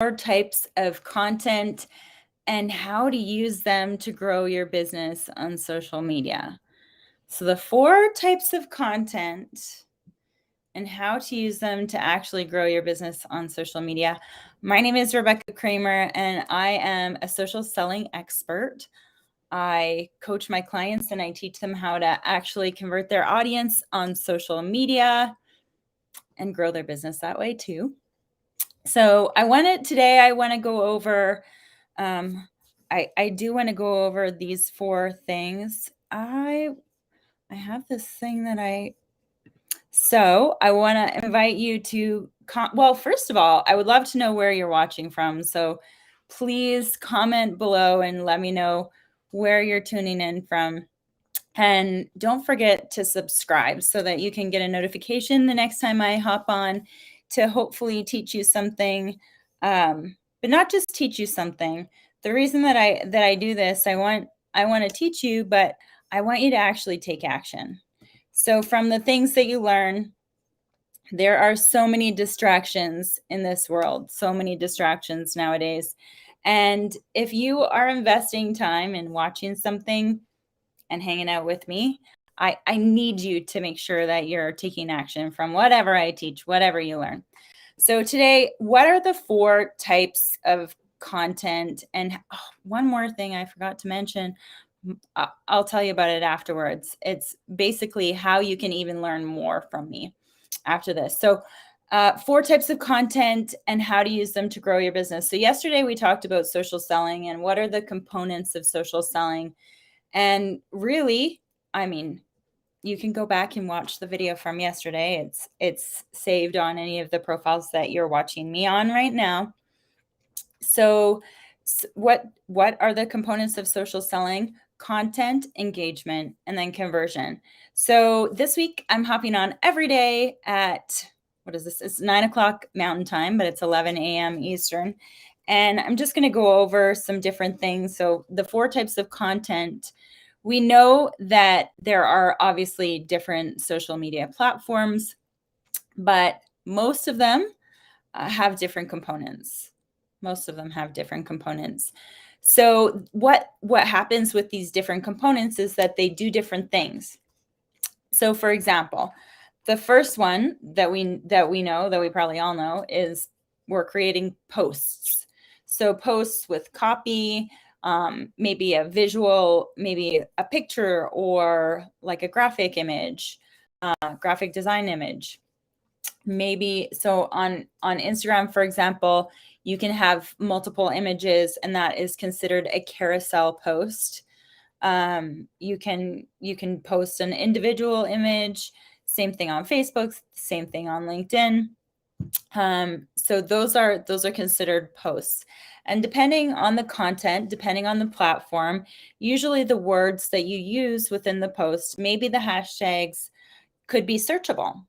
types of content and how to use them to grow your business on social media. So the 4 types of content and how to use them to actually grow your business on social media. My name is Rebecca Cramer, and I am a social selling expert. I coach my clients and I teach them how to actually convert their audience on social media and grow their business that way too. So I want to go over, I do want to go over these 4 things. I have this thing that so I want to invite you to, well, first of all, I would love to know where you're watching from. So please comment below and let me know where you're tuning in from. And don't forget to subscribe so that you can get a notification the next time I hop on to hopefully teach you something, but not just teach you something. The reason that I do this, I want to teach you, but I want you to actually take action. So from the things that you learn, there are so many distractions in this world, so many distractions nowadays. And if you are investing time in watching something and hanging out with me, I need you to make sure that you're taking action from whatever I teach, whatever you learn. So today, what are the 4 types of content? And one more thing I forgot to mention, I'll tell you about it afterwards. It's basically how you can even learn more from me after this. So 4 types of content and how to use them to grow your business. So yesterday we talked about social selling and what are the components of social selling. And really, I mean, you can go back and watch the video from yesterday. It's saved on any of the profiles that you're watching me on right now. So what are the components of social selling? Content, engagement, and then conversion. So this week I'm hopping on every day at, what is this? It's 9 o'clock Mountain Time, but it's 11 a.m. Eastern. And I'm just going to go over some different things. So the 4 types of content. We know that there are obviously different social media platforms, but most of them have different components. Most of them have different components. So what happens with these different components is that they do different things. So for example, the first one that we know, that we probably all know, is we're creating posts. So posts with copy, maybe a visual, maybe a picture, or like a graphic image, graphic design image. Maybe so on Instagram, for example, you can have multiple images, and that is considered a carousel post. You can post an individual image. Same thing on Facebook. Same thing on LinkedIn. So those are considered posts. And depending on the content, depending on the platform, usually the words that you use within the post, maybe the hashtags, could be searchable.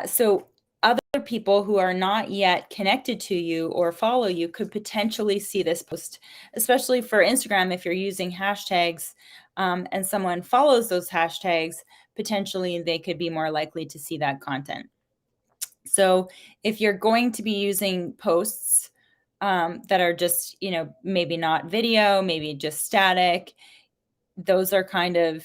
So other people who are not yet connected to you or follow you could potentially see this post, especially for Instagram. If you're using hashtags and someone follows those hashtags, potentially they could be more likely to see that content. So if you're going to be using posts that are just, maybe not video, maybe just static, those are kind of,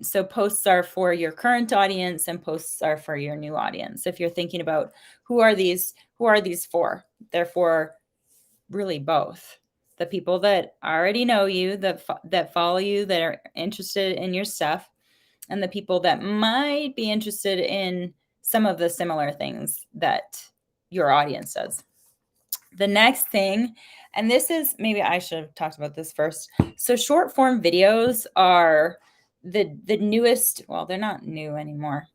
so posts are for your current audience and posts are for your new audience. If you're thinking about who are these for, they're for really both. The people that already know you, that follow you, that are interested in your stuff, and the people that might be interested in some of the similar things that your audience does. The next thing, and this is, maybe I should have talked about this first. So short form videos are the newest, well, they're not new anymore.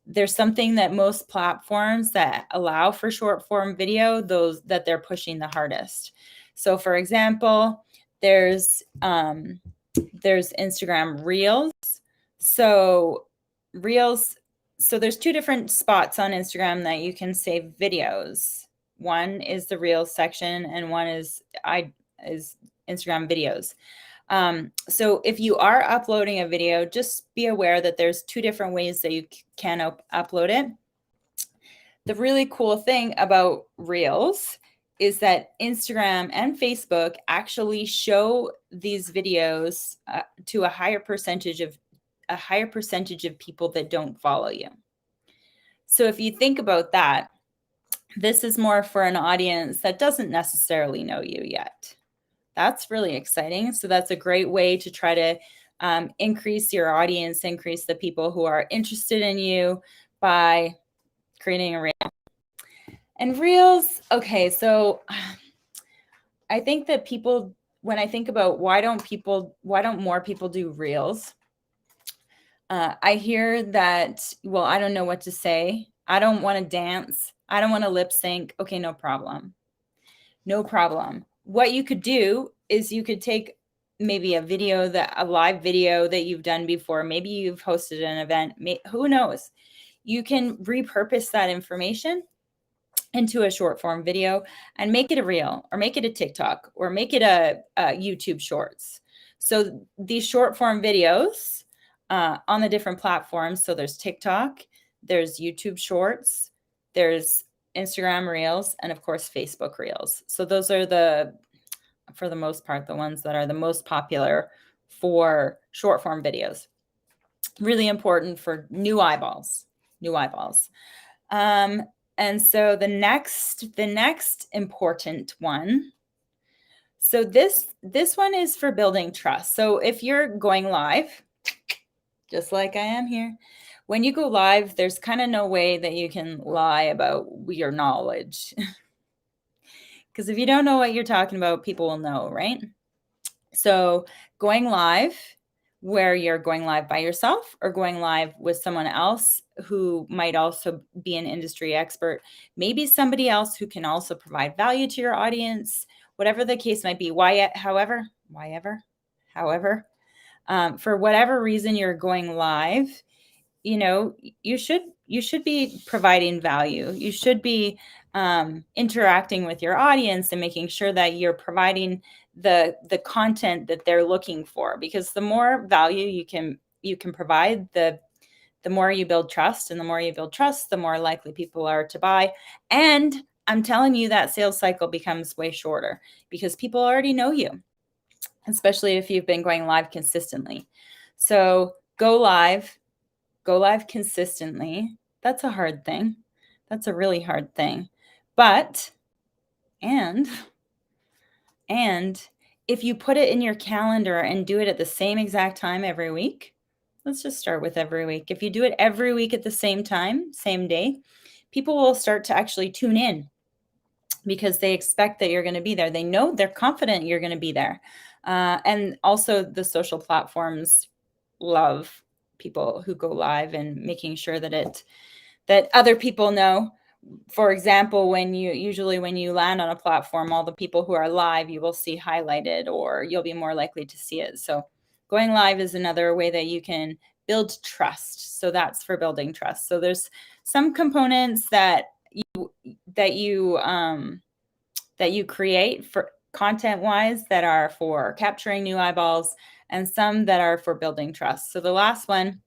There's something that most platforms that allow for short form video, those that they're pushing the hardest. So for example, there's Instagram Reels. So Reels, so there's 2 different spots on Instagram that you can save videos. One is the Reels section, and one is Instagram videos. So if you are uploading a video, just be aware that there's 2 different ways that you can upload it. The really cool thing about Reels is that Instagram and Facebook actually show these videos to a higher percentage of people that don't follow you. So if you think about that, this is more for an audience that doesn't necessarily know you yet. That's really exciting. So that's a great way to try to increase your audience, increase the people who are interested in you by creating a reel. And reels, okay, so I think that people, when I think about why don't more people do reels? I hear that, well, I don't know what to say. I don't want to dance. I don't want to lip sync. Okay, no problem. No problem. What you could do is you could take maybe a live video that you've done before. Maybe you've hosted an event. Who knows? You can repurpose that information into a short form video and make it a reel or make it a TikTok or make it a YouTube shorts. So these short form videos on the different platforms. So there's TikTok, there's YouTube shorts, there's Instagram reels, and of course, Facebook reels. So those are for the most part, the ones that are the most popular for short form videos. Really important for new eyeballs. And so the next important one. So this one is for building trust. So if you're going live, just like I am here, when you go live, there's kind of no way that you can lie about your knowledge. Because if you don't know what you're talking about, people will know, right? So going live, where you're going live by yourself or going live with someone else who might also be an industry expert, maybe somebody else who can also provide value to your audience, whatever the case might be. However, for whatever reason you're going live, you should be providing value. You should be interacting with your audience and making sure that you're providing the content that they're looking for, because the more value you can provide, the more you build trust, and the more you build trust, the more likely people are to buy. And I'm telling you, that sales cycle becomes way shorter because people already know you, especially if you've been going live consistently. So go live consistently. That's a hard thing. That's a really hard thing. But, and if you put it in your calendar and do it at the same exact time every week, let's just start with every week. If you do it every week at the same time, same day, people will start to actually tune in because they expect that you're going to be there. They're confident you're going to be there. And also the social platforms love people who go live and making sure that other people know. For example, when you land on a platform, all the people who are live, you will see highlighted, or you'll be more likely to see it. So going live is another way that you can build trust. So that's for building trust. So there's some components that you create for content wise that are for capturing new eyeballs, and some that are for building trust. So the last one,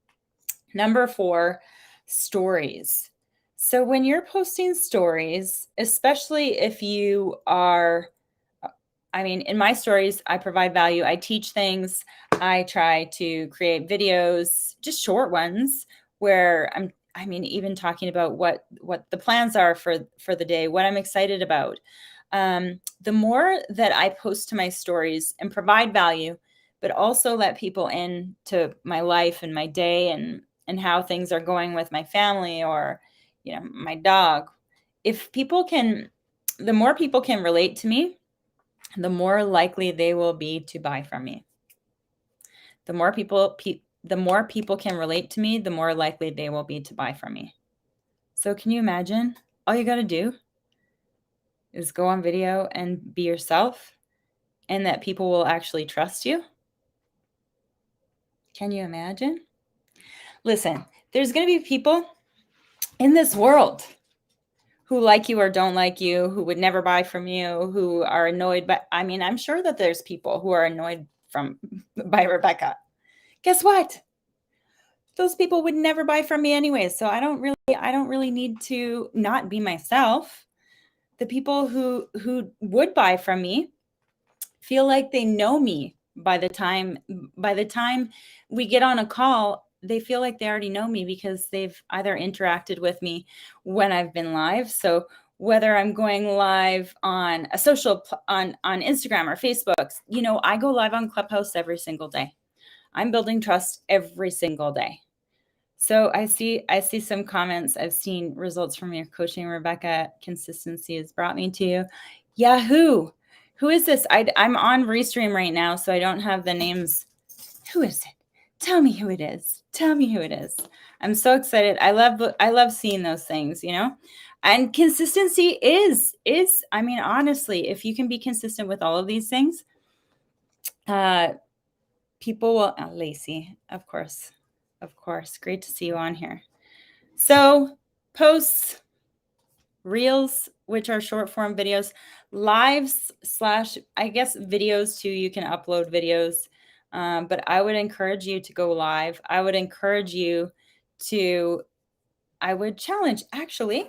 number 4, stories. So when you're posting stories, especially if you are, in my stories, I provide value. I teach things. I try to create videos, just short ones, where even talking about what the plans are for the day, what I'm excited about. The more that I post to my stories and provide value, but also let people into my life and my day and how things are going with my family or, my dog. The more people can relate to me, the more likely they will be to buy from me. The more people can relate to me, the more likely they will be to buy from me. So can you imagine? All you got to do is go on video and be yourself, and that people will actually trust you. Can you imagine? Listen, there's going to be people in this world who like you or don't like you, who would never buy from you, who are annoyed. But I'm sure that there's people who are annoyed by Rebecca. Guess what? those people would never buy from me anyway. So I don't really need to not be myself. The people who would buy from me feel like they know me by the time we get on a call. They feel like they already know me because they've either interacted with me when I've been live. So whether I'm going live on a on Instagram or Facebook, I go live on Clubhouse every single day. I'm building trust every single day. So I see some comments. I've seen results from your coaching, Rebecca. Consistency has brought me to you. Yahoo! Who is this? I'm on Restream right now, so I don't have the names. Who is it? Tell me who it is. Tell me who it is. I'm so excited. I love seeing those things, And consistency is I mean, honestly, if you can be consistent with all of these things, people will. Oh, Lacey, of course. Great to see you on here. So posts, reels, which are short form videos, lives / I guess videos too. You can upload videos, but I would encourage you to go live. I would challenge, actually.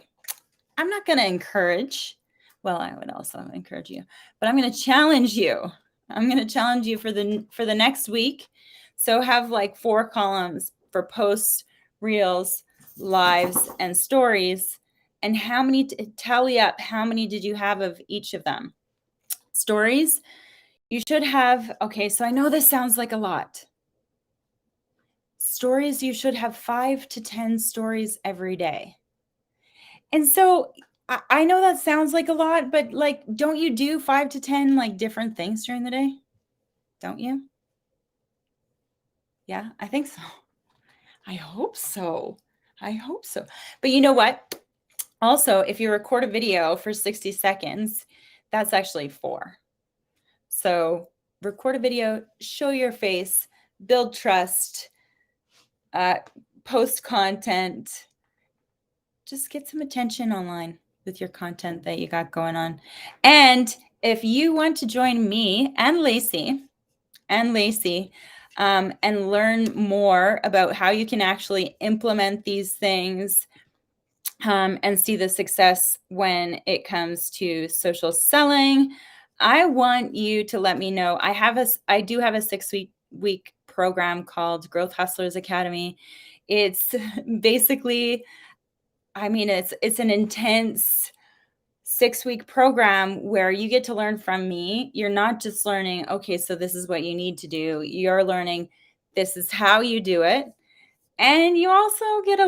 I'm not going to encourage. Well, I would also encourage you, but I'm going to challenge you. I'm going to challenge you for the next week. So have like 4 columns for posts, reels, lives, and stories. And tally up how many did you have of each of them? Stories, you should have, okay, so I know this sounds like a lot. Stories, you should have 5 to 10 stories every day. And so I know that sounds like a lot, but like, don't you do 5 to 10 like different things during the day? Don't you? Yeah, I think so. I hope so. But you know what? Also, if you record a video for 60 seconds, that's actually 4. So record a video, show your face, build trust, post content, just get some attention online with your content that you got going on. And if you want to join me and Lacey, and learn more about how you can actually implement these things and see the success when it comes to social selling, I want you to let me know. I do have a 6-week program called Growth Hustlers Academy. It's basically, I mean, it's an intense 6-week program where you get to learn from me. You're not just learning, okay, so this is what you need to do. You're learning, this is how you do it. And you also get a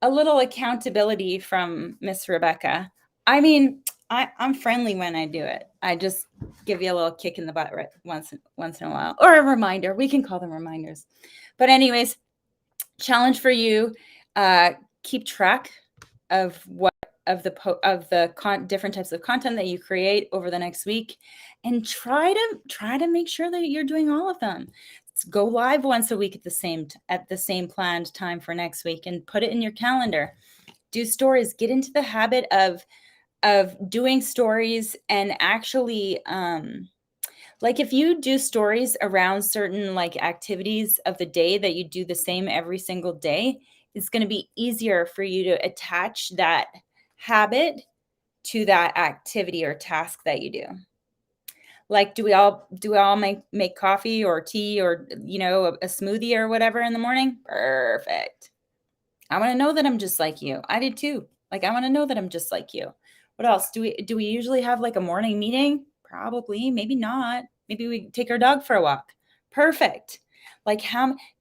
little accountability from Miss Rebecca. I mean, I'm friendly when I do it. I just give you a little kick in the butt once in a while, or a reminder. We can call them reminders. But anyways, challenge for you: keep track of different types of content that you create over the next week, and try to make sure that you're doing all of them. Go live once a week at the same planned time for next week, and put it in your calendar. Do stories. Get into the habit of doing stories, and actually like if you do stories around certain like activities of the day that you do the same every single day, it's going to be easier for you to attach that habit to that activity or task that you do. Like, do we all make coffee or tea or a smoothie or whatever in the morning? Perfect. I want to know that I'm just like you. I did too. Like, I want to know that I'm just like you. What else? Do we usually have like a morning meeting? Probably, maybe not. Maybe we take our dog for a walk. Perfect. Like,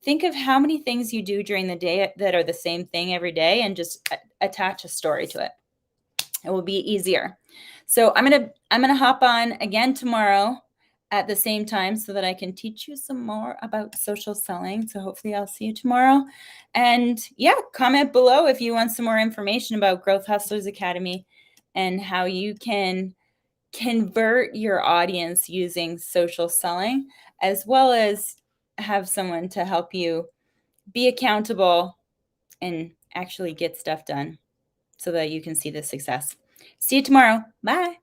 think of how many things you do during the day that are the same thing every day, and just attach a story to it. It will be easier. So I'm gonna hop on again tomorrow at the same time so that I can teach you some more about social selling. So hopefully I'll see you tomorrow. And yeah, comment below if you want some more information about Growth Hustlers Academy and how you can convert your audience using social selling, as well as have someone to help you be accountable and actually get stuff done so that you can see the success. See you tomorrow. Bye.